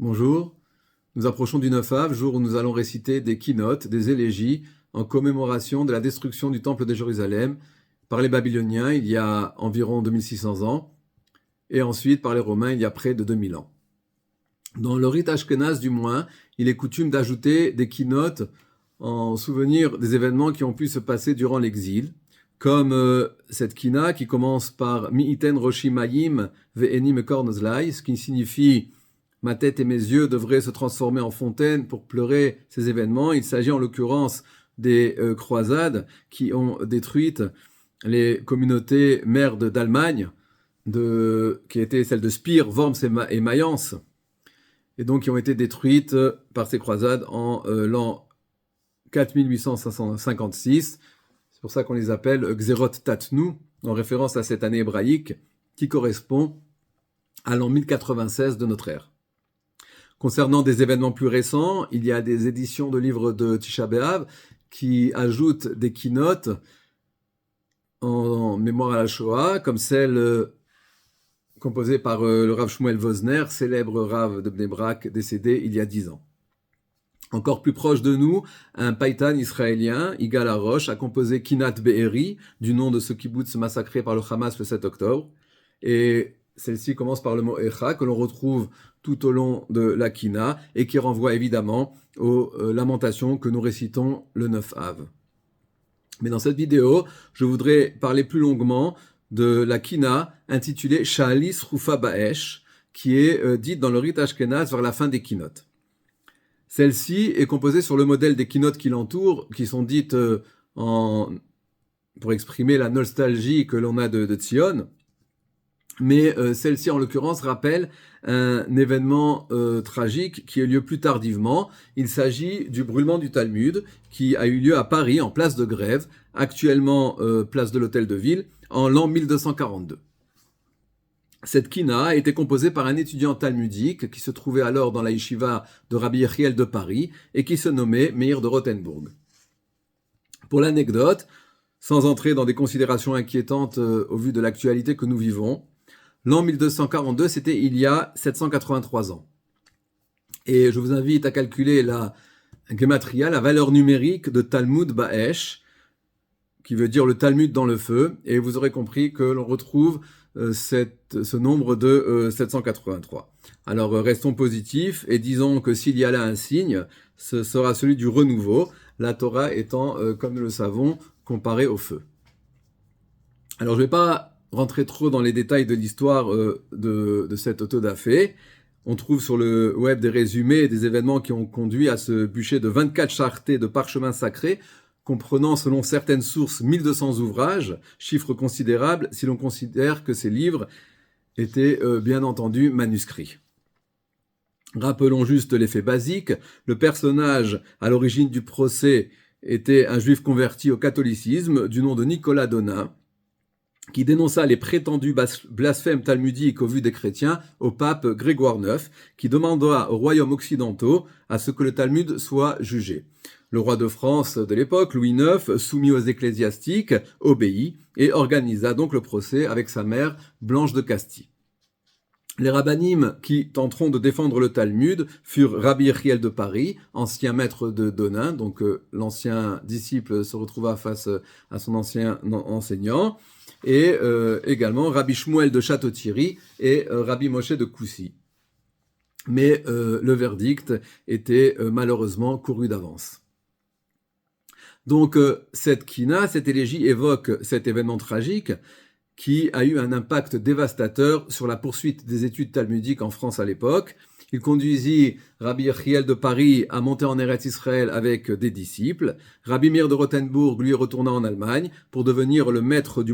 Bonjour, nous approchons du 9 Av, jour où nous allons réciter des keynotes, des élégies, en commémoration de la destruction du temple de Jérusalem par les Babyloniens il y a environ 2600 ans, et ensuite par les Romains il y a près de 2000 ans. Dans le rite ashkénaze du moins, il est coutume d'ajouter des keynotes en souvenir des événements qui ont pu se passer durant l'exil, comme cette kina qui commence par Mi'iten Roshi Mayim Ve'eni Mekor Nozlai, ce qui signifie ma tête et mes yeux devraient se transformer en fontaine pour pleurer ces événements. Il s'agit en l'occurrence des croisades qui ont détruit les communautés mères d'Allemagne, qui étaient celles de Spire, Worms et Mayence, et donc qui ont été détruites par ces croisades en l'an 4856. C'est pour ça qu'on les appelle Xerot Tatnu, en référence à cette année hébraïque qui correspond à l'an 1096 de notre ère. Concernant des événements plus récents, il y a des éditions de livres de Tisha B'Av qui ajoutent des keynotes en mémoire à la Shoah, comme celle composée par le Rav Shmuel Vosner, célèbre Rav de Bnei Brak, décédé il y a 10 ans. Encore plus proche de nous, un païtan israélien, Igal Harosh, a composé Kinat Be'eri, du nom de ce kibbutz massacré par le Hamas le 7 octobre. Et celle-ci commence par le mot Echa, que l'on retrouve tout au long de la Kina, et qui renvoie évidemment aux lamentations que nous récitons le 9 Av. Mais dans cette vidéo, je voudrais parler plus longuement de la Kina, intitulée Sha'alis Rufa Ba'esh, qui est dite dans le rite ashkénaze vers la fin des keynotes. Celle-ci est composée sur le modèle des keynotes qui l'entourent, qui sont dites pour exprimer la nostalgie que l'on a de Tzion. Mais celle-ci, en l'occurrence, rappelle un événement tragique qui a eu lieu plus tardivement. Il s'agit du brûlement du Talmud qui a eu lieu à Paris, en place de Grève, actuellement place de l'Hôtel de Ville, en l'an 1242. Cette kina a été composée par un étudiant talmudique qui se trouvait alors dans la yeshiva de Rabbi Yechiel de Paris et qui se nommait Meir de Rothenburg. Pour l'anecdote, sans entrer dans des considérations inquiétantes au vu de l'actualité que nous vivons, l'an 1242, c'était il y a 783 ans. Et je vous invite à calculer la gematria, la valeur numérique de Talmud Ba'esh, qui veut dire le Talmud dans le feu, et vous aurez compris que l'on retrouve ce nombre de 783. Alors restons positifs et disons que s'il y a là un signe, ce sera celui du renouveau, la Torah étant, comme nous le savons, comparée au feu. Alors je ne vais pas rentrer trop dans les détails de l'histoire de cette autodafé. On trouve sur le web des résumés des événements qui ont conduit à ce bûcher de 24 charretés de parchemins sacrés, comprenant selon certaines sources 1200 ouvrages, chiffre considérable si l'on considère que ces livres étaient bien entendu manuscrits. Rappelons juste les faits basiques. Le personnage à l'origine du procès était un juif converti au catholicisme du nom de Nicolas Donin, qui dénonça les prétendus blasphèmes talmudiques au vu des chrétiens au pape Grégoire IX, qui demanda aux royaumes occidentaux à ce que le Talmud soit jugé. Le roi de France de l'époque, Louis IX, soumis aux ecclésiastiques, obéit et organisa donc le procès avec sa mère, Blanche de Castille. Les rabbinim qui tenteront de défendre le Talmud furent Rabbi Yechiel de Paris, ancien maître de Donin, donc l'ancien disciple se retrouva face à son ancien enseignant, et également Rabbi Shmuel de Château-Thierry et Rabbi Moshe de Coucy. Mais le verdict était malheureusement couru d'avance. Donc cette kina, cette élégie évoque cet événement tragique qui a eu un impact dévastateur sur la poursuite des études talmudiques en France à l'époque. Il conduisit Rabbi Yechiel de Paris à monter en Eretz Israël avec des disciples. Rabbi Meir de Rothenburg lui retourna en Allemagne pour devenir le maître du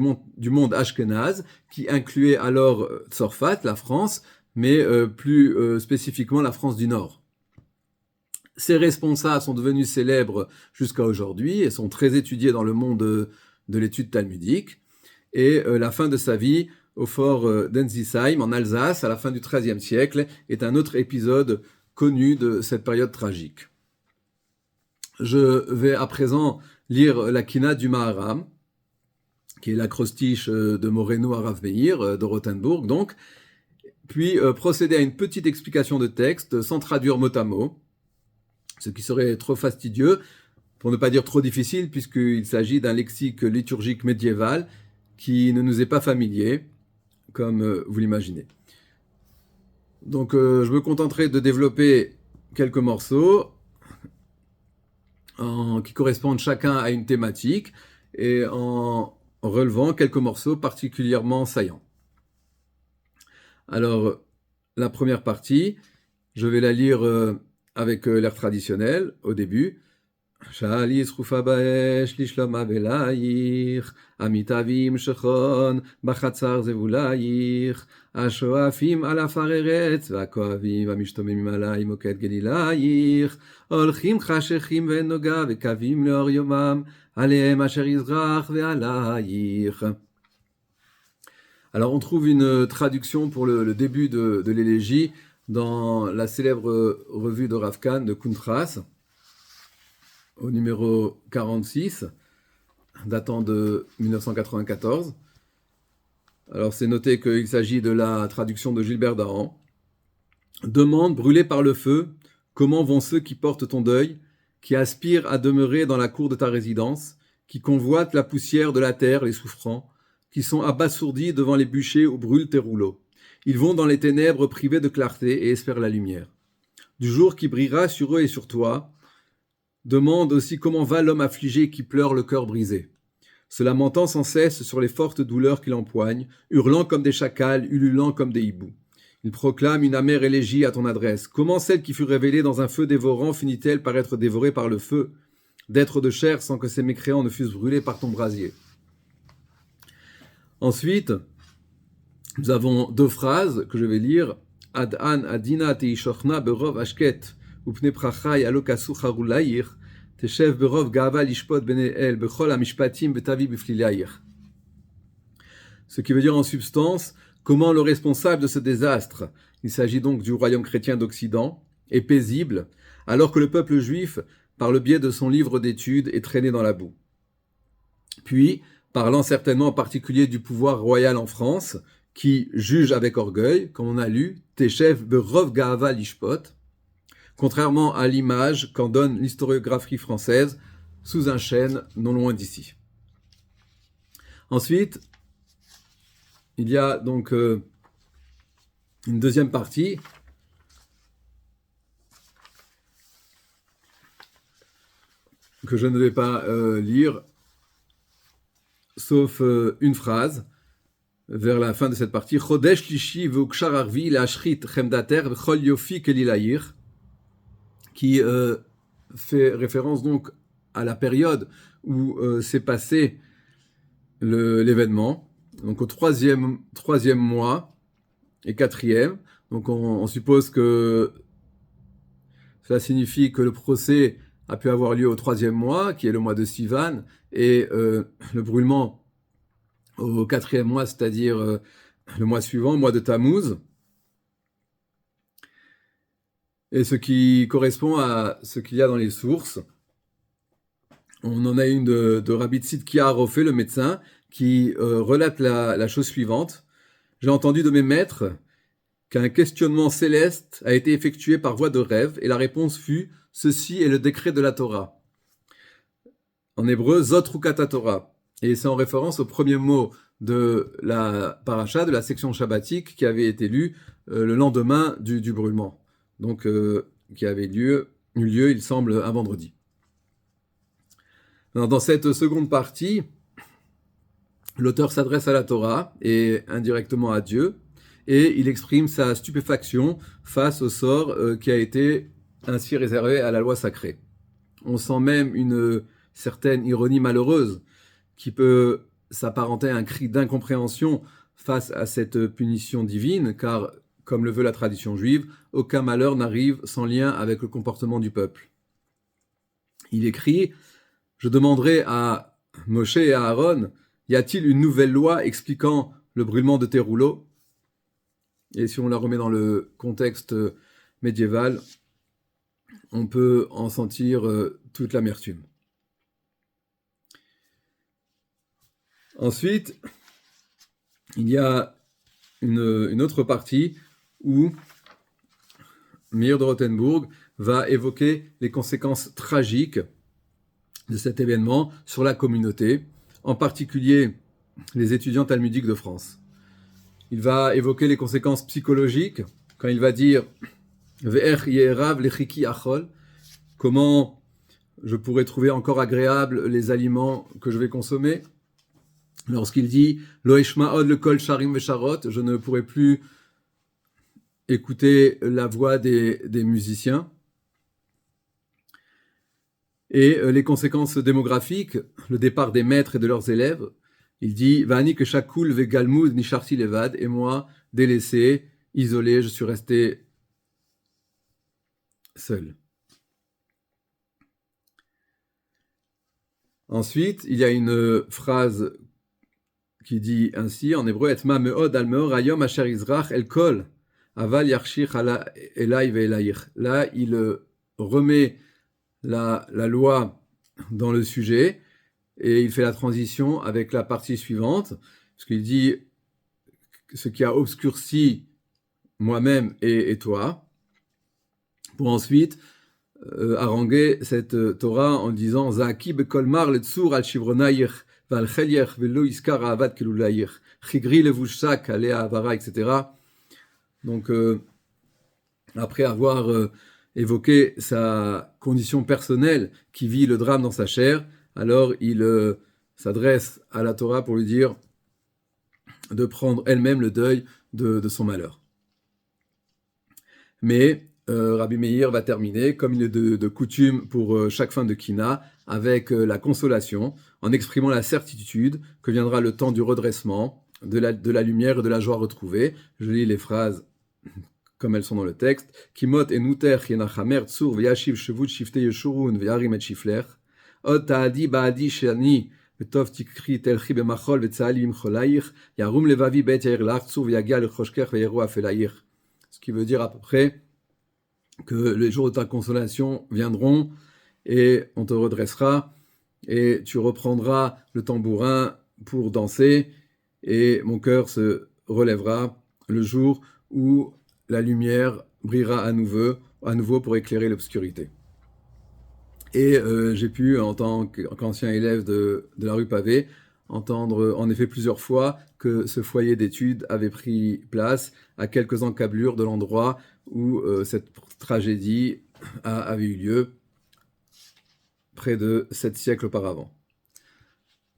monde ashkénaze, qui incluait alors Tzorfat, la France, mais plus spécifiquement la France du Nord. Ces responsables sont devenus célèbres jusqu'à aujourd'hui et sont très étudiés dans le monde de l'étude talmudique. Et la fin de sa vie au fort d'Ensisheim, en Alsace, à la fin du XIIIe siècle, est un autre épisode connu de cette période tragique. Je vais à présent lire la Kina du Maharam, qui est l'acrostiche de Moreno à Rav Meir, de Rothenburg, donc, puis procéder à une petite explication de texte sans traduire mot à mot, ce qui serait trop fastidieux, pour ne pas dire trop difficile, puisqu'il s'agit d'un lexique liturgique médiéval qui ne nous est pas familier, comme vous l'imaginez. Donc je me contenterai de développer quelques morceaux qui correspondent chacun à une thématique et en relevant quelques morceaux particulièrement saillants. Alors, la première partie, je vais la lire avec l'air traditionnel au début. Shalis rufa baesh lishloma velayich amitavim shechon bachatzar zevulayich השואפים על עפר ארץ והכואבים המשתוממים עלי מוקד גלילייך הולכים חשכים ואין נוגה וקווים לאור יומם עליהם אשר יזרח ועלייך. Alors on trouve une traduction pour le début de l'élégie dans la célèbre revue de Rav Kahn de Kuntras au numéro 46 datant de 1994. Alors c'est noté qu'il s'agit de la traduction de Gilbert Dahan. Demande brûlée par le feu, comment vont ceux qui portent ton deuil, qui aspirent à demeurer dans la cour de ta résidence, qui convoitent la poussière de la terre, les souffrants, qui sont abasourdis devant les bûchers où brûlent tes rouleaux. Ils vont dans les ténèbres privés de clarté et espèrent la lumière. Du jour qui brillera sur eux et sur toi, demande aussi comment va l'homme affligé qui pleure le cœur brisé. Se lamentant sans cesse sur les fortes douleurs qui l'empoignent, hurlant comme des chacals, ululant comme des hiboux. Il proclame une amère élégie à ton adresse. Comment celle qui fut révélée dans un feu dévorant finit-elle par être dévorée par le feu, d'être de chair sans que ces mécréants ne fussent brûlés par ton brasier? Ensuite, nous avons deux phrases que je vais lire. Ad-an adina teishochna berov ashket, upne prachai alokasu charulayir, teshev berov gava lishpot beneel, bechol amishpatim betavi biflilayir. Ce qui veut dire en substance, comment le responsable de ce désastre, il s'agit donc du royaume chrétien d'Occident, est paisible, alors que le peuple juif, par le biais de son livre d'études, est traîné dans la boue. Puis, parlant certainement en particulier du pouvoir royal en France, qui juge avec orgueil, comme on a lu, Teshev berov ga'ava lishpot, contrairement à l'image qu'en donne l'historiographie française sous un chêne non loin d'ici. Ensuite, il y a donc une deuxième partie que je ne vais pas lire, sauf une phrase vers la fin de cette partie. Chodesh lishi veukshar arvi leashrit chemdater vechol yofi kelilayir, qui fait référence donc à la période où s'est passé l'événement, donc au troisième mois et quatrième. Donc on suppose que cela signifie que le procès a pu avoir lieu au troisième mois, qui est le mois de Sivan, et le brûlement au quatrième mois, c'est-à-dire le mois suivant, le mois de Tammuz. Et ce qui correspond à ce qu'il y a dans les sources. On en a une de Rabbi Tzidkia Arofé, le médecin, qui relate la chose suivante. J'ai entendu de mes maîtres qu'un questionnement céleste a été effectué par voie de rêve, et la réponse fut « Ceci est le décret de la Torah ». En hébreu, « Zot Rukata Torah ». Et c'est en référence au premier mot de la paracha, de la section shabbatique, qui avait été lue le lendemain du brûlement. Donc, qui avait eu lieu, il semble, un vendredi. Alors, dans cette seconde partie, l'auteur s'adresse à la Torah et indirectement à Dieu, et il exprime sa stupéfaction face au sort qui a été ainsi réservé à la loi sacrée. On sent même une certaine ironie malheureuse qui peut s'apparenter à un cri d'incompréhension face à cette punition divine, car, comme le veut la tradition juive, aucun malheur n'arrive sans lien avec le comportement du peuple. Il écrit « Je demanderai à Moshe et à Aaron, y a-t-il une nouvelle loi expliquant le brûlement de tes rouleaux ?» Et si on la remet dans le contexte médiéval, on peut en sentir toute l'amertume. Ensuite, il y a une autre partie où Meir de Rothenburg va évoquer les conséquences tragiques de cet événement sur la communauté, en particulier les étudiants talmudiques de France. Il va évoquer les conséquences psychologiques quand il va dire Ve'er yerav lechiki achol, comment je pourrais trouver encore agréable les aliments que je vais consommer. Lorsqu'il dit Lo eshma'od le kol sharim vesharot, je ne pourrai plus écouter la voix des musiciens. Et les conséquences démographiques, le départ des maîtres et de leurs élèves. Il dit Vani que shakul ve galmud nisharti levad, et moi, délaissé, isolé, je suis resté seul. Ensuite, il y a une phrase qui dit ainsi en hébreu Etma meod al meor hayom asher izrach el kol aval yarshich elai ve'elaich. Là, il remet la loi dans le sujet et il fait la transition avec la partie suivante, parce qu'il dit ce qui a obscurci moi-même et toi, pour ensuite haranguer cette Torah en disant Zaki bekolmar letzur al shivronayich val chelyech velo iskar avad kelulayich chigri levushak alea avara, etc. Donc après avoir évoqué sa condition personnelle qui vit le drame dans sa chair, alors il s'adresse à la Torah pour lui dire de prendre elle-même le deuil de son malheur. Mais Rabbi Meir va terminer, comme il est de coutume pour chaque fin de Kina, avec la consolation, en exprimant la certitude que viendra le temps du redressement, de la lumière et de la joie retrouvée. Je lis les phrases comme elles sont dans le texte. Kimot enuter yenachamer tsur v'yashiv shevut shifte yeshurun v'yarim et shifler. Od ta'adi ba'adi shani v'tov tikri telchi b'machol v'tzali imcholaich yarum levavi bet yair lach tsur v'yagia lechoshker v'yeru afelaich. Ce qui veut dire à peu près que les jours de ta consolation viendront et on te redressera et tu reprendras le tambourin pour danser et mon cœur se relèvera le jour où la lumière brillera à nouveau pour éclairer l'obscurité. Et j'ai pu, en tant qu'ancien élève de la rue Pavée, entendre en effet plusieurs fois que ce foyer d'études avait pris place à quelques encablures de l'endroit où cette tragédie avait eu lieu près de 7 siècles auparavant.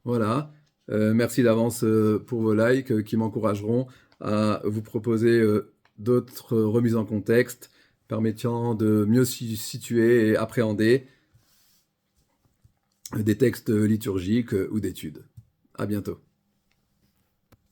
Voilà, merci d'avance pour vos likes qui m'encourageront à vous proposer d'autres remises en contexte permettant de mieux situer et appréhender des textes liturgiques ou d'études. À bientôt.